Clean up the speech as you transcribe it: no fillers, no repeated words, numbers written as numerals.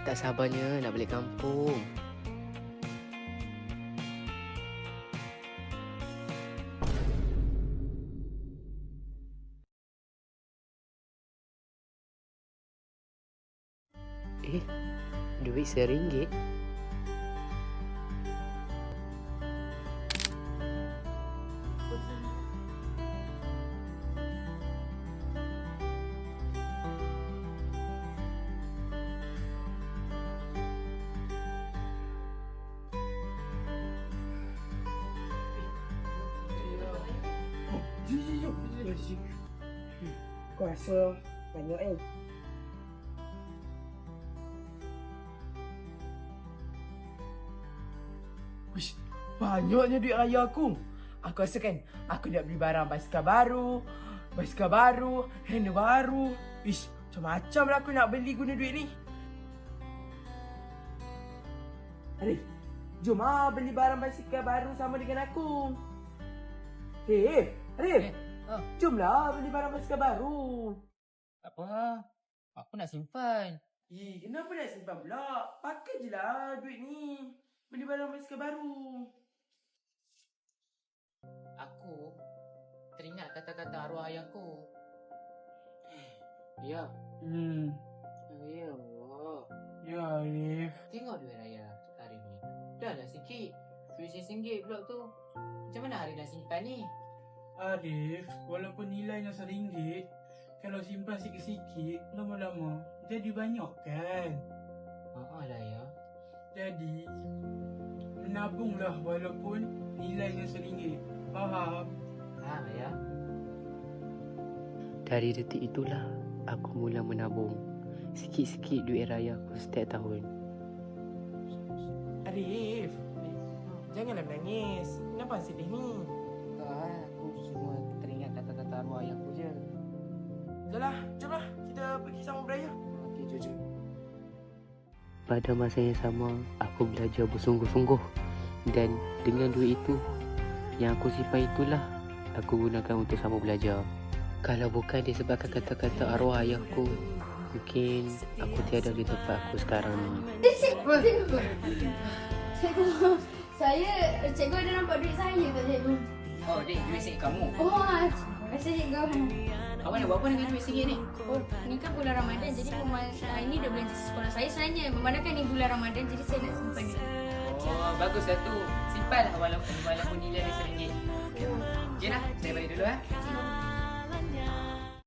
Tak sabarnya nak balik kampung. Duit RM1. Kau rasa banyak Wish, banyaknya duit raya aku. Aku rasa kan, aku nak beli barang basikal baru, handle baru. Wish, macam-macam lah aku nak beli guna duit ni. Arif, jom beli barang basikal baru sama dengan aku. Arif, jomlah beli barang basikal baru. Tak apa. Aku nak simpan. Kenapa nak simpan pula? Pakai je lah duit ni. Beli barang basikal baru. Aku teringat kata-kata arwah ayahku. Ya. Ya Allah. Ya, Arif. Tengok duit raya Arif ni. Dah lah sikit. Duit RM1 pula tu. Macam mana Arif nak simpan ni? Arif, walaupun nilainya RM1, kalau simpan sikit-sikit, lama-lama jadi banyak kan? Haa lah ya. Jadi, menabunglah walaupun nilainya RM1. Faham? Faham ya. Dari detik itulah aku mula menabung sikit-sikit duit raya aku setiap tahun. Arif, janganlah menangis. Kenapa sedih ni? Tak, aku cuma teringat kata-kata arwah ayahku je. Jomlah, kita pergi sama beraya. Okey, jom. Pada masa yang sama, aku belajar bersungguh-sungguh. Dan dengan duit itu, yang aku simpan itulah aku gunakan untuk sama belajar. Kalau bukan disebabkan kata-kata arwah ayahku, mungkin aku tiada di tempat aku sekarang ni. Cikgu, cikgu ada nampak duit saya tak cikgu? Oh, Dik, duit RM1 kamu. Oh, rasa cikgu. Awak nak buat apa dengan duit RM1 ni? Oh, ni kan bulan Ramadan jadi ini dah belanja sekolah saya sebenarnya. Memandangkan ni bulan Ramadan jadi saya nak simpan duit. Oh, baguslah tu. Simpan walaupun nilai dia RM1. Okey dah, saya balik dulu .